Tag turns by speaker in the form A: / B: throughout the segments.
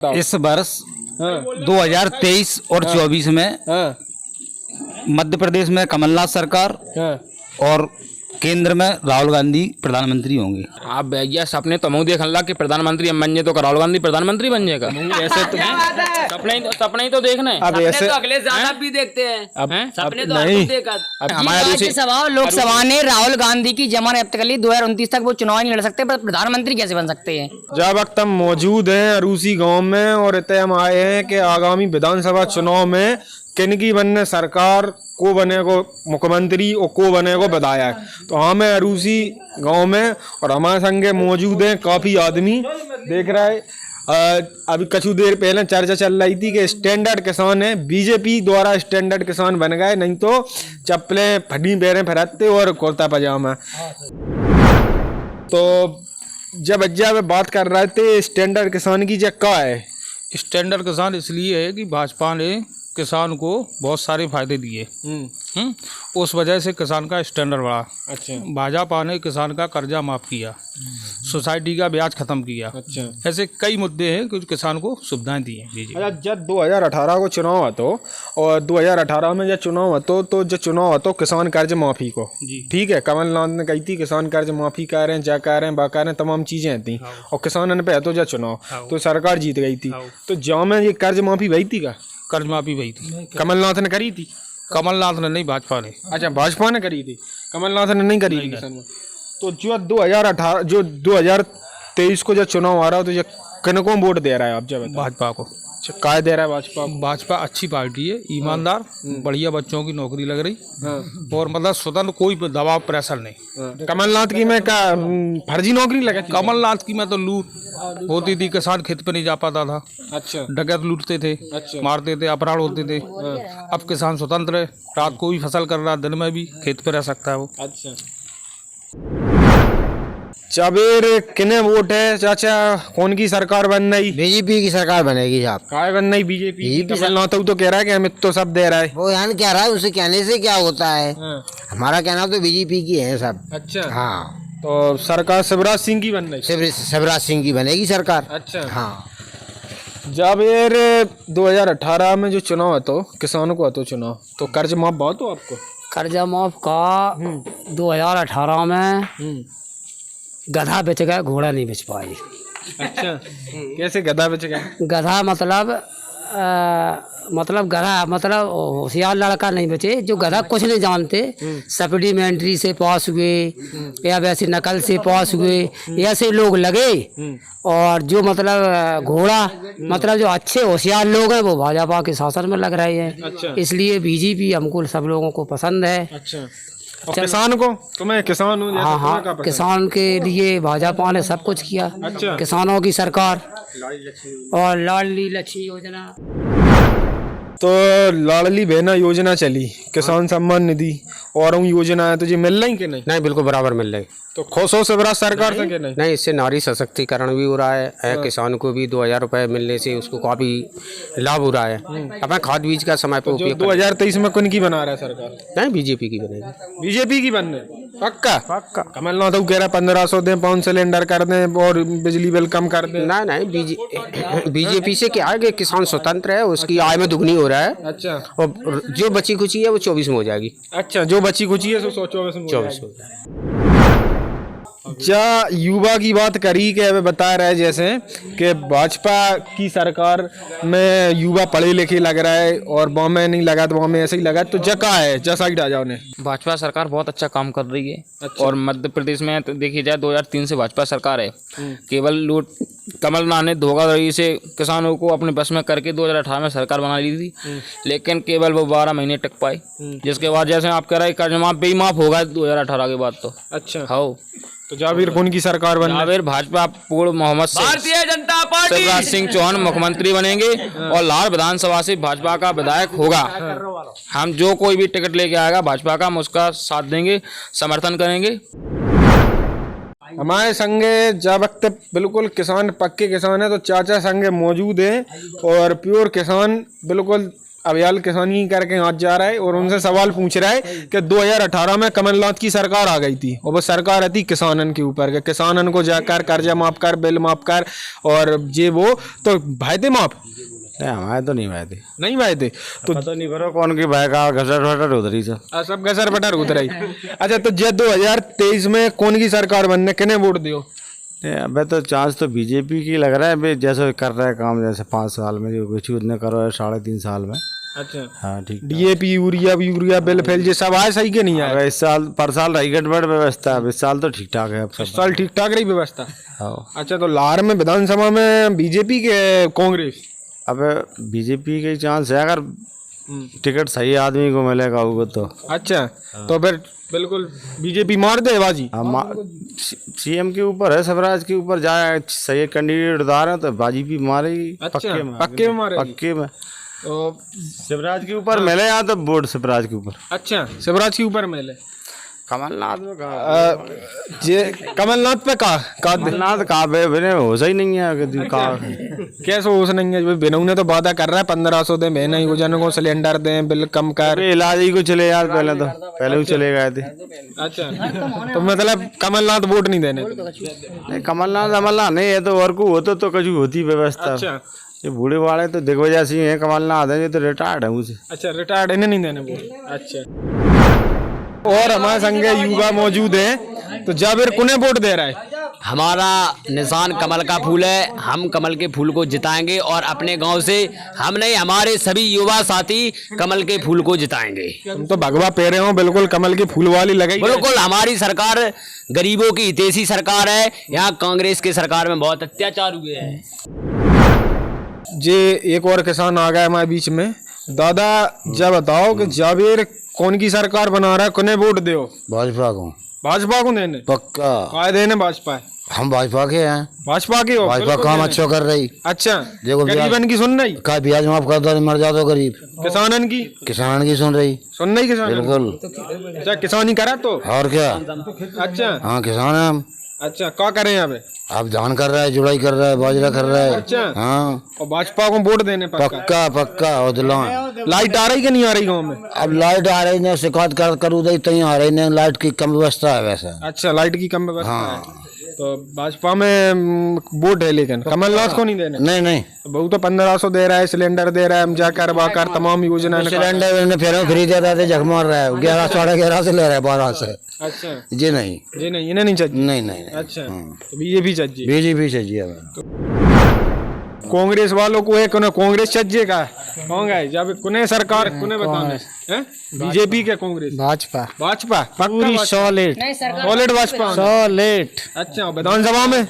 A: इस वर्ष 2023 और 24 में मध्य प्रदेश में कमलनाथ सरकार और केंद्र में राहुल गांधी प्रधानमंत्री होंगे।
B: आप भैया सपने तो मुँह देख ला कि प्रधानमंत्री हम बन जाए तो राहुल गांधी प्रधानमंत्री बन जाएगा।
C: ऐसे तो
B: सपने ही तो देखना है।
C: अब ऐसे
D: तो अगले साल भी देखते हैं सपने तो
C: नहीं।
D: देखा।
B: हमारे
D: राज्यसभा और लोकसभा ने राहुल गांधी की जमानत कर ली। 2029 तक वो चुनाव नहीं लड़ सकते, पर प्रधानमंत्री कैसे बन सकते हैं?
C: जब वक्त हम मौजूद हैं अरूसी गांव में और इतने हम आए हैं कि आगामी विधानसभा चुनाव में किनकी बनने सरकार को बनेगो मुख्यमंत्री और को बनेगो विधायक। तो हम हैं अरूसी गांव में और हमारे संगे मौजूद हैं काफी आदमी। देख रहा है अभी कुछ देर पहले चर्चा चल रही थी कि स्टैंडर्ड किसान है, बीजेपी द्वारा स्टैंडर्ड किसान बन गए, नहीं तो चप्पलें फटी पैरें फहराते और कुर्ता पजामा। तो जब बात कर रहे थे स्टैंडर्ड किसान की जगह है।
E: स्टैंडर्ड किसान इसलिए है कि भाजपा ने किसान को बहुत सारे फायदे दिए, उस वजह से किसान का स्टैंडर्ड बढ़ा।
C: अच्छा।
E: भाजपा ने किसान का कर्जा माफ किया, सोसाइटी का ब्याज खत्म किया।
C: अच्छा।
E: ऐसे कई मुद्दे हैं कि किसान को सुविधाएं दी हैं। जी जी।
C: अच्छा, जब 2018 को चुनाव હતો और 2018 में जब चुनाव હતો तो जो चुनाव હતો किसान कर्ज माफी को, ठीक है, कमलनाथ ने कही थी किसान कर्ज माफी कर रहे हैं, जा कर रहे हैं, बाका रहे हैं, तमाम चीजें थी और किसानों ने पे तो जब चुनाव तो सरकार जीत गई थी। तो जहाँ में ये कर्ज माफी भई थी का
E: कर्ज माफी भई थी,
C: कमलनाथ ने करी थी।
E: कमलनाथ ने नहीं, भाजपा ने।
C: अच्छा, भाजपा ने करी थी, कमलनाथ ने नहीं करी थी किसान में। तो जो 2018 जो 2023 को जब चुनाव आ रहा हो तो किनको वोट दे रहा है आप? जब
E: भाजपा को।
C: काय दे रहा है भाजपा?
E: भाजपा अच्छी पार्टी है, ईमानदार, बढ़िया बच्चों की नौकरी लग रही और मतलब स्वतंत्र, कोई दबाव प्रेशर नहीं।
C: कमलनाथ की में का फर्जी नौकरी लगा?
E: कमलनाथ की में तो लूट होती थी, किसान खेत पे नहीं जा पाता था।
C: अच्छा।
E: डकैत लूटते थे, मारते थे, अपराध होते थे। अब किसान स्वतंत्र है, रात को भी फसल कर रहा, दिन में भी खेत पे रह सकता है वो।
C: अच्छा। चाबेर किने वोट है चाचा? कौन की सरकार बन रही?
F: बीजेपी की सरकार बनेगी साहब।
C: काय बन रही? बीजेपी। कमलनाथ तो कह रहा है कि हम तो सब दे रहा है।
F: वो यानी कह रहा है, उसे कहने से क्या होता है? हमारा कहना तो बीजेपी की है सब।
C: अच्छा।
F: हाँ,
C: तो सरकार शिवराज सिंह की बन रही?
F: शिवराज सिंह की बनेगी सरकार।
C: अच्छा।
F: हाँ।
C: जब यार 2018 में जो चुनाव હતો किसानों को હતો चुनाव, तो कर्ज माफ बहुत हो आपको?
D: कर्जा माफ का 2018 में गधा बेच गया, घोड़ा नहीं बेच पाई।
C: अच्छा। कैसे गधा बेच गया?
D: गधा मतलब गधा मतलब होशियार लड़का नहीं बचे, जो गधा कुछ नहीं जानते, सप्लीमेंट्री से पास हुए या वैसे नकल से पास हुए, ऐसे लोग लगे। और जो मतलब घोड़ा मतलब जो अच्छे होशियार लोग हैं वो भाजपा के शासन में लग रहे हैं।
C: अच्छा।
D: इसलिए बीजेपी हमको सब लोगों को पसंद है।
C: अच्छा। और किसान को? तो मैं किसान हूँ।
D: हाँ हाँ, किसान के लिए भाजपा ने सब कुछ किया।
C: अच्छा।
D: किसानों की सरकार और लाडली लक्ष्मी योजना,
C: तो लाडली बहना योजना चली, किसान सम्मान निधि और उन योजना है, तुझे मिल रही कि नहीं?
G: नहीं, बिल्कुल बराबर मिल रही।
C: तो खुश हो शिवराज सरकार से कि नहीं?
G: नहीं, इससे नारी सशक्तिकरण भी हो रहा है, किसान को भी 2000 रुपए मिलने से उसको काफी लाभ हो रहा है। अपना खाद बीज का समय पे उपयोग।
C: 2023 में कौन की बना रहा है सरकार?
G: नहीं, बीजेपी की बनेगी।
C: बीजेपी की बनने पक्का? पक्का। कमलनाथ कह रहा है 1500 दें, 5 सिलेंडर कर दें और बिजली बिल कम कर दें।
G: नहीं, बीजेपी से क्या है कि किसान स्वतंत्र है, उसकी आय में दुगनी हो रहा है।
C: अच्छा।
G: और जो बची खुची है वो 24 में हो जाएगी।
C: अच्छा, जो बची खुची है 24 में
G: 24 हो जाएगी।
C: जा युवा की बात करी कि अभी बता रहा है जैसे कि भाजपा की सरकार में युवा पढ़े लिखे लग रहा है और बॉम्ब में नहीं लगा तो बॉम्ब में ऐसे ही लगा, तो जगह है जा साइड आ जाओ ने।
B: भाजपा सरकार बहुत अच्छा काम कर रही है। अच्छा। और मध्य प्रदेश में तो देखिए जाए 2003 से भाजपा सरकार है। केवल लूट कमलनाथ ने धोखाधड़ी से किसानों को अपने बस में करके 2018 में सरकार बना ली थी, लेकिन केवल वो 12 महीने टक पाई, जिसके बाद जैसे आप कह रहे हैं कर्ज माफ बेमाफ होगा 2018 के बाद। तो
C: अच्छा।
B: हाँ,
C: तो जावेर कौन की सरकार बन?
B: जावेर भाजपा पूर्ण मोहम्मद से
D: भारतीय जनता पार्टी
B: शिवराज सिंह चौहान मुख्यमंत्री बनेंगे और लाल विधानसभा से भाजपा का विधायक होगा। हम जो कोई भी टिकट लेके आएगा भाजपा का, हम उसका साथ देंगे, समर्थन करेंगे।
C: हमारे संगे जब वक्त बिल्कुल किसान पक्के किसान है, तो चाचा संगे मौजूद हैं और प्योर किसान बिल्कुल अभियाल किसानी करके आज जा रहा है और उनसे सवाल पूछ रहा है कि 2018 में कमलनाथ की सरकार आ गई थी और वो सरकार थी किसानन के ऊपर के किसानन को जाकर कर्जा माफ कर, बिल माफ कर और ये वो तो भाई थे माफ
H: हमारे तो नहीं भाई थे,
C: नहीं भाई थे तो
H: पता नहीं भरो कौन की भाई का घसर फटर उधरी सब
C: सब घसर पटर उतर आई। अच्छा तो जे 2023 में कौन की सरकार बनने किने वोट दियो?
H: अबे तो चांस तो बीजेपी की लग रहा है भाई, जैसे कर रहा है काम, जैसे 5 साल में जो कुछ उसने करो है 3.5 साल में।
C: अच्छा
H: हाँ ठीक।
C: डीएपी यूरिया बिल फैल ये सब आए सही के नहीं आए?
H: इस साल पर साल रही गड़बड़ व्यवस्था, अब इस साल तो ठीक ठाक है, अब सब
C: इस साल ठीक ठाक रही व्यवस्था।
H: हाँ।
C: अच्छा तो लार में विधानसभा में बीजेपी के कांग्रेस?
H: अब बीजेपी के चांस है, अगर टिकट सही आदमी को मिलेगा वो तो।
C: अच्छा तो फिर बिल्कुल बीजेपी मार दे बाजी?
H: सीएम के ऊपर है, स्वराज के ऊपर जाए सही कैंडिडेट उतार है तो बाजी भी मारेगी।
C: अच्छा,
H: पक्के में
C: मारेगी?
H: पक्के में
C: तो
H: शिवराज के ऊपर मिले यहाँ तो वोट शिवराज के ऊपर।
C: अच्छा शिवराज के ऊपर मिले।
H: कमलनाथ में
C: जे कमलनाथ पे
H: कमलनाथ का बिना होश ही नहीं है
C: कैसे होश नहीं है? बिनऊ ने तो वादा कर रहा है 1500 दे, बहन ही जन को सिलेंडर दें, बिल कम कर,
H: इलाज ही को चले यार, पहले ही चले गए थे।
C: अच्छा तो मतलब कमलनाथ वोट नहीं देने?
H: नहीं कमलनाथ नहीं है तो और को होता तो कुछ होती व्यवस्था।
C: अच्छा
H: ये बूढ़े वाले तो देखो जैसे हैं, कमलनाथ है ये तो रिटायर्ड है मुझे।
C: अच्छा रिटायर्ड इन्हें नहीं देने वोट। अच्छा और हमारे संग युवा मौजूद हैं, तो जाबिर कुने वोट दे रहा है?
D: हमारा निशान कमल का फूल है, हम कमल के फूल को जिताएंगे और अपने गांव से हम नहीं हमारे सभी युवा साथी कमल के फूल को जिताएंगे।
C: तुम तो भगवा पेरे हो, बिल्कुल कमल की फूल वाली लगाई।
D: बिल्कुल हमारी सरकार गरीबों की हितैषी सरकार है, यहाँ कांग्रेस की सरकार में बहुत अत्याचार हुए हैं।
C: जे एक और किसान आ गया हमारे बीच में। दादा जब बताओ कि जाबिर कौन की सरकार बना रहा है, कोने वोट दो?
H: भाजपा को।
C: भाजपा को देने?
H: पक्का।
C: काय देने भाजपा?
H: हम भाजपा के हैं।
C: भाजपा के हो?
H: भाजपा काम अच्छा कर रही।
C: अच्छा
H: देखो
C: गरीबन की सुन रही?
H: का ब्याज माफ कर दो, मर जाओ तो गरीब।
C: किसानन की?
H: किसान की सुन रही।
C: सुन रही किसान?
H: बिल्कुल।
C: अच्छा किसानी करा तो?
H: और क्या।
C: अच्छा
H: हाँ किसान है हम।
C: अच्छा क्या करें यहाँ पे?
H: अब धान कर रहा है, जुड़ाई कर रहा है, बाजरा कर रहा है।
C: अच्छा
H: हाँ
C: और भाजपा को वोट देने?
H: पक्का पक्का। और
C: लाइट आ रही कि नहीं आ रही गाँव में?
H: अब लाइट आ रही ने शिकायत करूँ तही आ रही ने, लाइट की कम व्यवस्था है वैसे।
C: अच्छा लाइट की कम व्यवस्था है तो भाजपा में वोट है, लेकिन कमलनाथ को नहीं देने?
H: नहीं
C: बहु तो 1500 दे रहा है, सिलेंडर दे रहा है, हम जाकर बाकर तमाम योजना।
H: सिलेंडर फिर फ्री दे रहा था, झकमार रहा है 11 साढ़े 11 से ले रहा है 12 से।
C: अच्छा
H: जी नहीं
C: इन्हें नहीं चाहिए?
H: नहीं।
C: अच्छा तो बीजेपी चाहिए?
H: बीजेपी चाहिए।
C: कांग्रेस वालों को एक कांग्रेस चाहिए का होंगे जब कुने सरकार कुने बताने हैं? बीजेपी के कांग्रेस? भाजपा पूरी सॉलिड भाजपा सॉलिड। अच्छा विधानसभा में?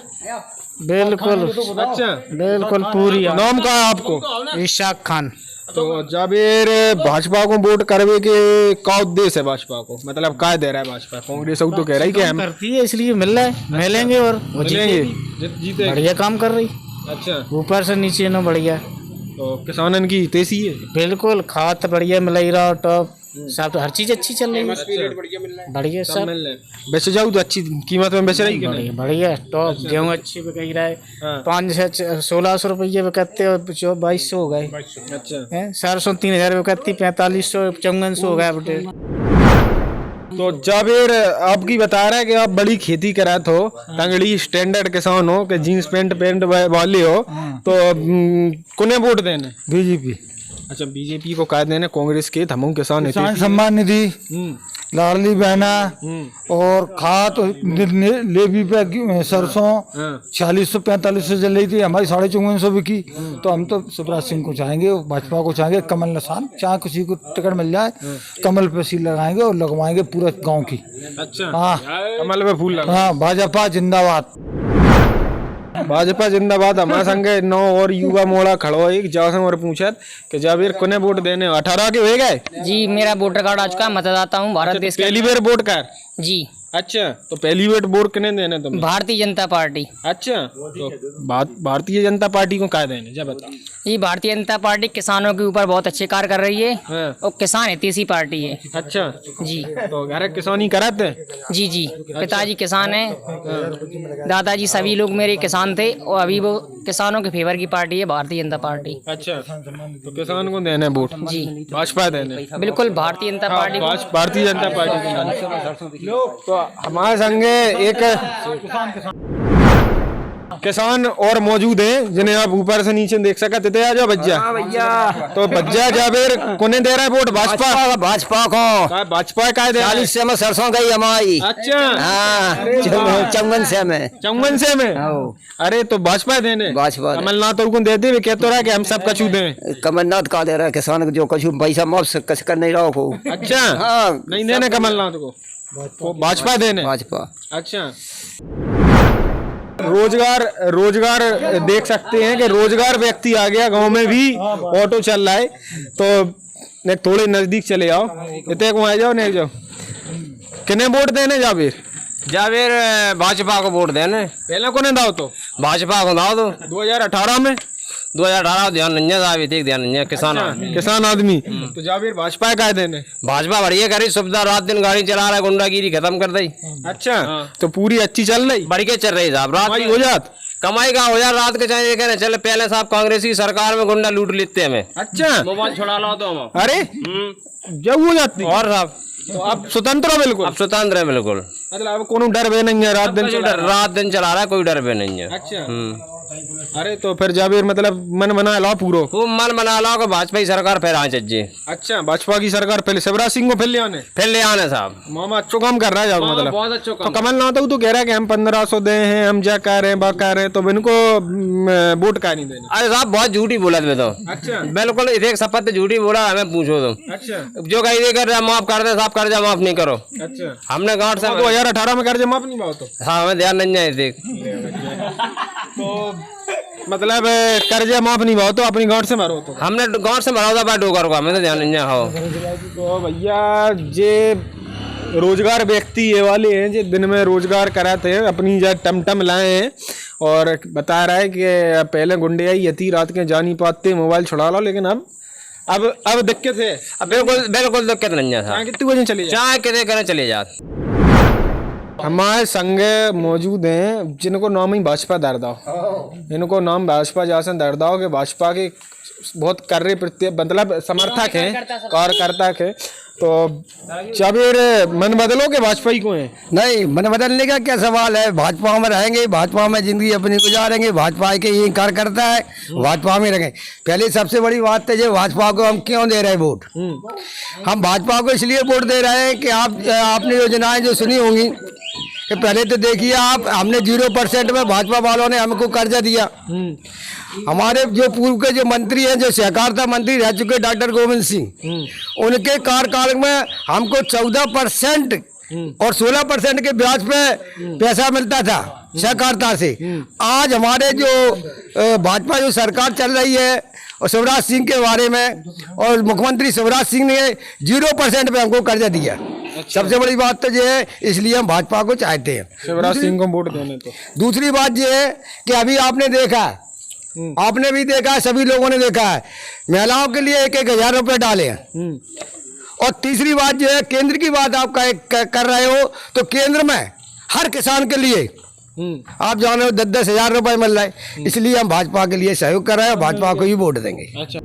C: बिल्कुल। अच्छा बिल्कुल पूरी। नाम का है आपको? इशाक खान। तो जाबिर भाजपा को वोट करवे के का उद्देश्य है भाजपा को, मतलब क्या दे रहा है भाजपा? कांग्रेस तो कह रही कि हम
I: करती है इसलिए मिल रहा है, मिलेंगे और
C: मिलेंगे जीते।
I: बढ़िया काम कर रही।
C: अच्छा
I: ऊपर से नीचे ना बढ़िया।
C: तो किसानन की हितैषी है?
I: बिल्कुल खाद बढ़िया मिल रहा, टॉप सब हर चीज अच्छी चल रही है। बढ़िया सब
C: बेच जाऊ तो अच्छी कीमत में बेच रही है?
I: बढ़िया टॉप गेहूँ अच्छी बिक रहा है। 1600 रुपये बिकते और 2200 हो गए।
C: अच्छा
I: सरसों 3000 बिकती, 4500 5400 हो गया बेटे।
C: तो जाबिर आपकी बता रहा है कि आप बड़ी खेती करा तो तंगड़ी स्टैंडर्ड किसान हो कि जीन्स पैंट वाले हो, तो कुने वोट देने?
H: बीजेपी।
C: अच्छा बीजेपी को कह देने, कांग्रेस के धमू किसान
H: सम्मान निधि, लाडली बहना और खाद लेवी पे सरसों 4645 चल रही थी, हमारी 5450 बिकी। तो हम तो शिवराज सिंह को चाहेंगे, भाजपा को चाहेंगे, कमल निशान चाहे किसी को टिकट मिल जाए कमल पे सील लगाएंगे और लगवाएंगे पूरे गांव की।
C: अच्छा
H: हाँ
C: कमल पे फूल लगा।
H: हाँ भाजपा जिंदाबाद।
C: भाजपा जिंदाबाद। हमारे संगे 9 और युवा मोड़ा खड़ो एक जासन और पूछत कि जाबिर कोने वोट देने? 18 के हो गए?
J: जी मेरा वोटर कार्ड आज का मतदाता हूँ, भारत देश का।
C: पहली बार वोट कर?
J: जी
C: अच्छा, तो पहली वोट वोट किने देने तुमने?
I: भारतीय जनता पार्टी।
C: अच्छा, तो भारतीय जनता पार्टी को क्या देने, जब बताओ।
I: ये भारतीय जनता पार्टी किसानों के ऊपर बहुत अच्छे कार्य कर रही है और किसान हितैषी पार्टी है।
C: अच्छा
I: जी,
C: तो घर किसानी कराते हैं?
I: जी जी, पिताजी किसान हैं, दादाजी सभी लोग मेरे किसान थे और अभी वो किसानों के फेवर की पार्टी है भारतीय जनता पार्टी।
C: अच्छा, तो किसान को देने वोट?
I: जी,
C: भाजपा देने?
I: बिल्कुल भारतीय जनता पार्टी को।
C: भारतीय जनता पार्टी। तो हमारे संगे एक किसान और मौजूद हैं जिन्हें आप ऊपर से नीचे देख सकते थे। आ जाओ भैया। तो भैया जाबेर कोने दे रहा है वोट? भाजपा।
F: भाजपा को
C: भाजपा का दे रहा है?
F: 40 से में सरसों गई हमारी।
C: अच्छा,
F: हाँ, चौवन से में।
C: चौवन से में? अरे तो भाजपा देने?
F: भाजपा
C: कमलनाथ को देते हुए कहते रहा कि हम सब कछू दें।
F: कमलनाथ का दे रहा है किसान को, जो कछु पैसा मुफ्त कछ कर नहीं रहा को।
C: अच्छा,
F: हाँ,
C: नहीं देने कमलनाथ को, भाजपा देने?
F: भाजपा।
C: अच्छा, रोजगार देख सकते हैं कि रोजगार व्यक्ति आ गया गांव में भी, ऑटो चल रहा है। तो थोड़े नजदीक चले आओ, इतने को आ जाओ, नहीं जाओ। किन्हें वोट देने जाबेर?
G: जावेर भाजपा को वोट देने।
C: पहले कोने दाओ तो?
G: भाजपा को दाओ तो।
C: 2018 में?
G: 2018 ध्यान नहीं है, देख ध्यान नहीं है।
C: किसान आदमी तो जाबेर भाजपा का देने?
G: भाजपा बढ़िया करी, सुविधा, रात दिन गाड़ी चला रहा है, गुंडागिरी खत्म कर दी।
C: अच्छा, तो पूरी अच्छी चल रही?
G: बढ़िया चल रही साहब। रात
C: हो जात?
G: कमाई का हो जाए, रात के चाहे कहने चले। पहले साहब कांग्रेस की सरकार में गुंडा लूट लेते हमें।
C: अच्छा,
G: मोबाइल छुड़ा लो तो हम।
C: अरे जब हो जाती
G: और साहब
C: तो अब स्वतंत्र हो बिल्कुल?
G: अब स्वतंत्र है बिल्कुल,
C: मतलब अब कोनो डर भी नहीं है, रात दिन
G: चला रहा है, कोई डर भी नहीं है।
C: अच्छा, अरे तो फिर जाबेर मतलब मन बना लो पूरो?
G: खूब मन बना लो कि भाजपा की सरकार फिर आ चाहिए।
C: अच्छा, भाजपा की सरकार पहले शिवराज सिंह को फिर ले आने साहब। मामा अच्छा काम कर रहा है जाओ, मतलब
G: बहुत अच्छा
C: तो कमलनाथ तो कह रहा है कि हम 1500 दे हैं, हम जा कह रहे हैं, बा कह रहे हैं, तो इनको वोट का नहीं देना?
G: अरे साहब बहुत झूठी बोला तुम्हें तो।
C: अच्छा,
G: बिल्कुल एक शपथ झूठी बोला, हमें पूछो तो।
C: अच्छा,
G: जो कही दे कर माफ कर दे साहब, कर्जा माफ नहीं करो।
C: अच्छा,
G: हमने गांठ से
C: 2018 में कर्जा माफ नहीं हुआ तो?
G: हाँ, हमें ध्यान नहीं है। देख
C: तो मतलब कर्जा माफ नहीं हुआ तो अपनी गांठ से मारो तो?
G: हमने गांठ से मारा था डोकर को, हमें तो ध्यान नहीं है।
C: तो भैया जे रोजगार व्यक्ति ये वाले हैं जो दिन में रोजगार कराते हैं, अपनी जा टमटम लाए हैं और बता रहा है कि पहले गुंडे यती रात के जा नहीं पाते, मोबाइल छुड़ा लो, लेकिन अब दिक्कत है।
G: अब बिल्कुल दिक्कत नहीं है।
C: कितने बजे चले
G: चाहे कितने करे चले जात।
C: हमारे संग मौजूद हैं जिनको नाम ही भाजपा दर्दाओ, इनको नाम भाजपा जैसे दर्दाओ के भाजपा के बहुत कार्य मतलब समर्थक हैं, कार्यकर्ता हैं। तो जाबेर मन बदलो के भाजपा ही को है?
F: नहीं, मन बदलने का क्या सवाल है। भाजपा में रहेंगे, भाजपा में जिंदगी अपनी गुजारेंगे, भाजपा के ये कार्यकर्ता है, भाजपा में रहेंगे। पहले सबसे बड़ी बात है जो भाजपा को हम क्यों दे रहे हैं वोट? हम भाजपा को इसलिए वोट दे रहे हैं कि आपने योजनाएं जो सुनी होंगी कि पहले तो देखिए आप, हमने 0% में भाजपा वालों ने हमको कर्जा दिया। हमारे जो पूर्व के जो मंत्री हैं, जो सहकारिता मंत्री रह चुके डॉक्टर गोविंद सिंह, उनके कार्यकाल में हमको 14% और 16% के ब्याज पे पैसा मिलता था सहकारिता से। आज हमारे जो भाजपा जो सरकार चल रही है और शिवराज सिंह के बारे में, और मुख्यमंत्री शिवराज सिंह ने 0% पे हमको कर्जा दिया। सबसे बड़ी बात तो ये है, इसलिए हम भाजपा को चाहते हैं,
C: शिवराज सिंह को वोट देने। तो
F: दूसरी बात ये है कि अभी आपने देखा, आपने भी देखा है, सभी लोगों ने देखा है, महिलाओं के लिए 1,000 रुपये डाले हैं। और तीसरी बात जो है, केंद्र की बात आप कर रहे हो, तो केंद्र में हर किसान के लिए आप जानो 10-10 हज़ार रुपये मिल रहे हैं। इसलिए हम भाजपा के लिए सहयोग कर रहे हैं, भाजपा को ही वोट देंगे।
C: अच्छा,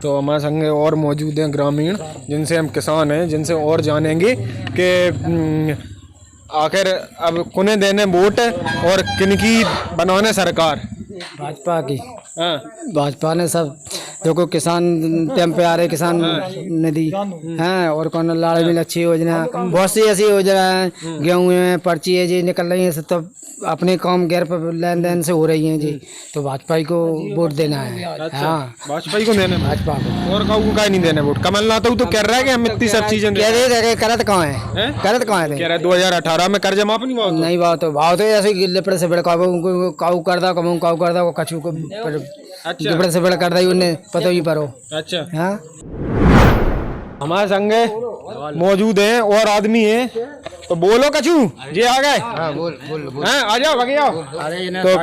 C: तो हमारे संग और मौजूद हैं ग्रामीण, जिनसे हम किसान हैं, जिनसे और जानेंगे कि आखिर अब कुने देने वोट और किनकी बनाने सरकार?
I: भाजपा की।
C: हाँ,
I: भाजपा ने सब देखो, किसान टाइम पे आ रहे, किसान नदी हैं, और कौन लाड़ मिल अच्छी योजना, बहुत सी ऐसी योजना है, गेहूँ है, पर्ची है जी निकल रही है, सब तो अपने काम गैर पर लेन देन से हो रही हैं जी। तो भाजपा को वोट देना है।
C: अच्छा,
I: हाँ,
C: भाजपा को देना है।
F: भाजपा को।
C: और काऊ का नहीं देना वोट? कमलनाथ तो कह रहा है कि हम इतनी सब चीजें
F: करत कहाँ है? करत कहाँ है?
C: कह रहा है 2018 में कर्जा माफ नहीं हुआ?
I: नहीं भाव तो ऐसे लिपड़े से बड़े काऊ कर दा, कमू काऊ कर दा, कछू को लिपड़े से बड़ा कर दा, उन्हें पता ही परो।
C: अच्छा,
I: हाँ,
C: हमारे संग मौजूद हैं और आदमी हैं, तो बोलो कछु जे आ गए। हैं आ जाओ भागे आओ। तो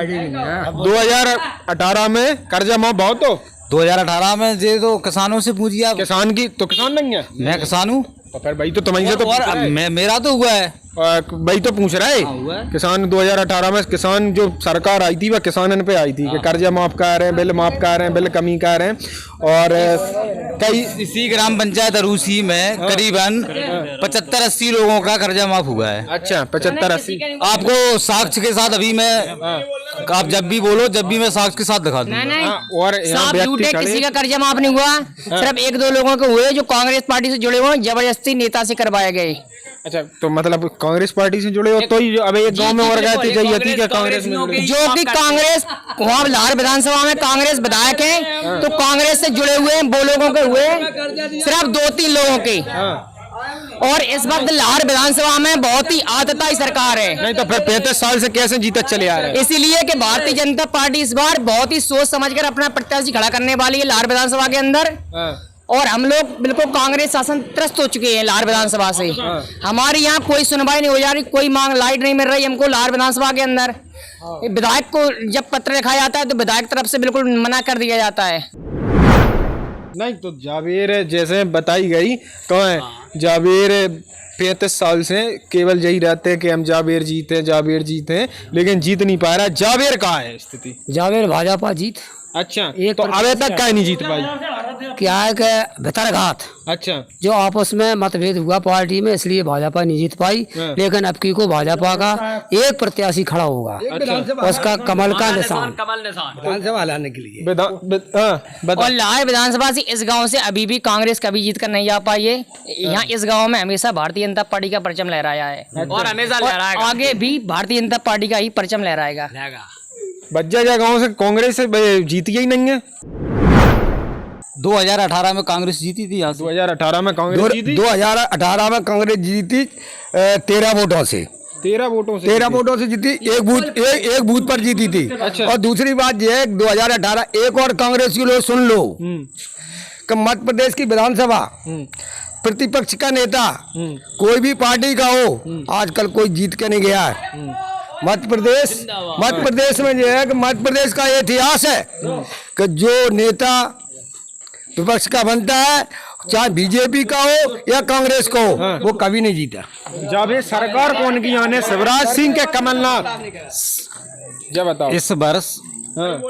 C: 2018 में कर्जा माफ बहुत तो
A: 2018 में जे तो किसानों से पूछिए आप।
C: किसान की तो किसान नहीं है।
A: मैं किसान हूँ
C: तो फिर भाई तो तुम्हारी से तो पूछ रहा है।
A: मेरा तो हुआ है
C: भाई तो पूछ रहा है किसान 2018 में किसान जो सरकार आई थी वह किसानन पे आई थी कि कर्जा माफ कर रहे हैं, बिल माफ कर रहे हैं, बिल कमी कर रहे हैं। और कई
A: इसी ग्राम पंचायत अरूसी में करीबन 75-80 लोगों का कर्जा माफ हुआ है।
C: अच्छा 75-80
A: आपको साक्ष्य के साथ अभी मैं आप जब भी बोलो जब भी मैं साक्ष्य के साथ दिखा दूंगा।
C: और यहाँ व्यक्ति खड़े-
I: किसी का कर्जा माफ नहीं हुआ, सिर्फ 1-2 लोगों के हुए जो कांग्रेस पार्टी से जुड़े हुए हैं, जबरदस्ती नेता से करवाए गए।
C: अच्छा तो मतलब कांग्रेस पार्टी से जुड़े हो तो ही अब एक गांव में और गए थे जयती के कांग्रेस में जुड़े।
I: जो कि कांग्रेस वहाँ लाहौर विधानसभा में कांग्रेस विधायक हैं, तो कांग्रेस से जुड़े हुए हैं वो लोगों के हुए सिर्फ 2-3 लोगों के। और इस वक्त लाहौर विधानसभा में बहुत ही आतताई सरकार है।
C: नहीं तो फिर 35 साल से कैसे जीतत चले आ रहे हैं?
I: इसीलिए कि भारतीय जनता पार्टी इस बार बहुत ही सोच समझकर अपना प्रत्याशी खड़ा करने वाली है लाहौर विधानसभा के अंदर। और हम लोग बिल्कुल कांग्रेस शासन त्रस्त हो चुके हैं लाहौर विधानसभा से। हमारी यहाँ कोई सुनवाई नहीं हो जा रही, कोई मांग लाइट नहीं मिल रही हमको लाहौर विधानसभा के अंदर। विधायक को जब पत्र लिखा जाता है तो विधायक तरफ से बिल्कुल मना कर दिया जाता है।
C: नहीं तो जावेर जैसे बताई गई कहाँ है जावेर 35 साल से केवल यही रहते हैं कि हम जावेर जीते, लेकिन जीत नहीं पा रहा। जावेर कहाँ है स्थिति?
D: जावेर भाजपा जीत।
C: अच्छा तो अभी तक क्या नहीं जीत पाई?
D: क्या है कि भितरघात
C: अच्छा
D: जो आपस में मतभेद हुआ पार्टी में, इसलिए भाजपा नहीं जीत पाई। लेकिन अब की को भाजपा का एक प्रत्याशी खड़ा होगा, उसका कमल का निशान
F: विधानसभा लाने के लिए।
I: और लाहौर विधानसभा से इस गांव से अभी भी कांग्रेस कभी जीत कर नहीं आ पाई है। यहाँ इस गांव में हमेशा भारतीय जनता पार्टी का परचम लहराया है और हमेशा लहराएगा, आगे भी भारतीय जनता पार्टी का ही परचम लहराएगा।
C: बज्जा गांव से कांग्रेस से जीती ही नहीं है।
A: 2018 में कांग्रेस जीती थी यहाँ से।
C: 2018 में कांग्रेस जीती।
F: 2018 में कांग्रेस जीती 13 वोटों से।
C: 13 वोटों
F: से जीती। एक बूथ पर जीती थी।
C: अच्छा।
F: और दूसरी बात यह है 2018 एक और कांग्रेस के लोग सुन लो कि मध्य प्रदेश की विधानसभा प्रतिपक्ष का नेता कोई भी पार्टी का हो आजकल कोई जीत के नहीं गया है। मध्य प्रदेश में यह है कि मध्य प्रदेश का इतिहास है कि जो नेता विपक्ष का बनता है चाहे बीजेपी का हो या कांग्रेस का हो वो कभी नहीं जीता।
C: जब ये सरकार कौन की आने शिवराज सिंह के कमलनाथ जब बताओ
A: इस वर्ष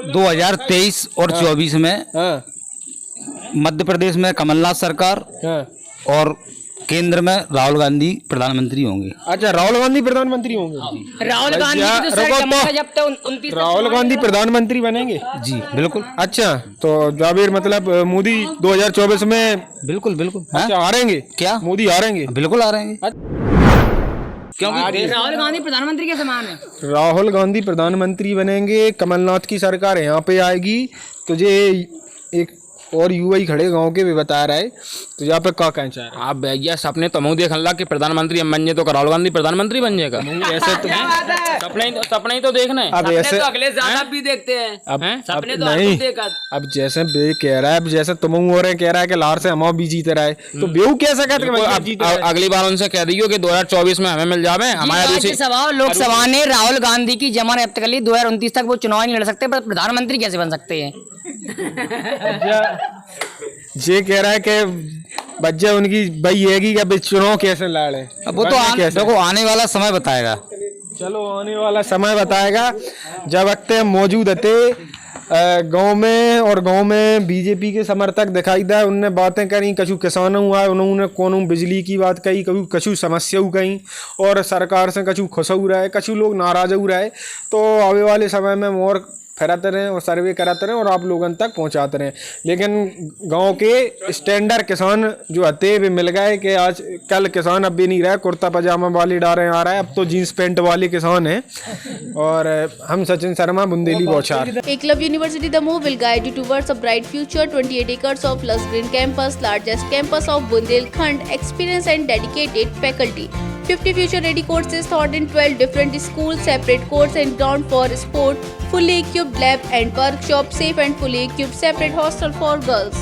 A: 2023 और 24 में मध्य प्रदेश में कमलनाथ सरकार और केंद्र में राहुल गांधी प्रधानमंत्री होंगे।
C: अच्छा राहुल गांधी प्रधानमंत्री होंगे।
I: राहुल गांधी की तो सर जमाना जब तक 29
C: राहुल गांधी प्रधानमंत्री बनेंगे?
A: जी बिल्कुल।
C: अच्छा तो जावेर मतलब मोदी 2024 में
A: बिल्कुल बिल्कुल।
C: अच्छा हारेंगे
A: क्या?
C: मोदी हारेंगे?
A: बिल्कुल हारेंगे। क्योंकि
I: राहुल गांधी प्रधानमंत्री के समान है।
C: राहुल गांधी प्रधानमंत्री बनेंगे, कमलनाथ की सरकार यहाँ पे आएगी। तो ये एक और युवा ही खड़े गांव के भी बता रहा है, तो यहाँ पे क्या कहना चाह रहे हैं
B: आप? भैया सपने तो मुँह देख ला कि प्रधानमंत्री हम बन जाए तो राहुल गांधी प्रधानमंत्री बन जाएगा।
C: ऐसे तो
B: सपने ही तो देखना है।
C: अब ऐसे
I: अगले ज्यादा भी देखते हैं।
C: अब
I: सपने तो
C: नहीं
I: देखा।
C: अब जैसे बे कह रहा है, अब जैसे तुम हो रहे कह रहा है कि लाहौर से हम भी जीत रहा है, तो बेहू कैसा कहते हैं?
B: अगली बार उनसे कह दियो कि 2024 में हमें मिल जावे। हमारे
I: राज्यसभा और लोकसभा ने राहुल गांधी की जमानत कर ली। 2029 तक वो चुनाव नहीं लड़ सकते, पर प्रधानमंत्री कैसे बन सकते हैं?
C: ये कह रहा है कि बच्चे उनकी भाई है कि चुनाव कैसे लड़े।
A: अब वो तो देखो आने वाला समय बताएगा।
C: चलो आने वाला समय बताएगा। जब वक्त मौजूद थे गांव में, और गांव में बीजेपी के समर्थक दिखाई दे, उनने बातें करी, कछु किसानों हुआ उन्होंने कोनो बिजली की बात कही, कछु समस्या कही, और सरकार से कछु खुश हो रहा है, कछु लोग नाराज हो रहा है। तो आने वाले समय में और फैराते रहें और सर्वे कराते रहें और आप लोगों तक पहुंचाते रहें। लेकिन गांव के स्टैंडर्ड किसान जो हते वे मिल गए कि आज कल किसान अब भी नहीं रहे कुर्ता पजामा वाले डारे आ रहा है, अब तो जीन्स पैंट वाले किसान हैं। और हम सचिन शर्मा, बुंदेली बौछार।
J: Eklavya University Damoh will guide you towards a bright future. 28 acres of lush green campus, largest campus of Bundelkhand, experienced and dedicated faculty. 50 future-ready courses taught in 12 different schools, separate courts and ground for sport, fully equipped lab and workshop, safe and fully equipped separate hostel for girls.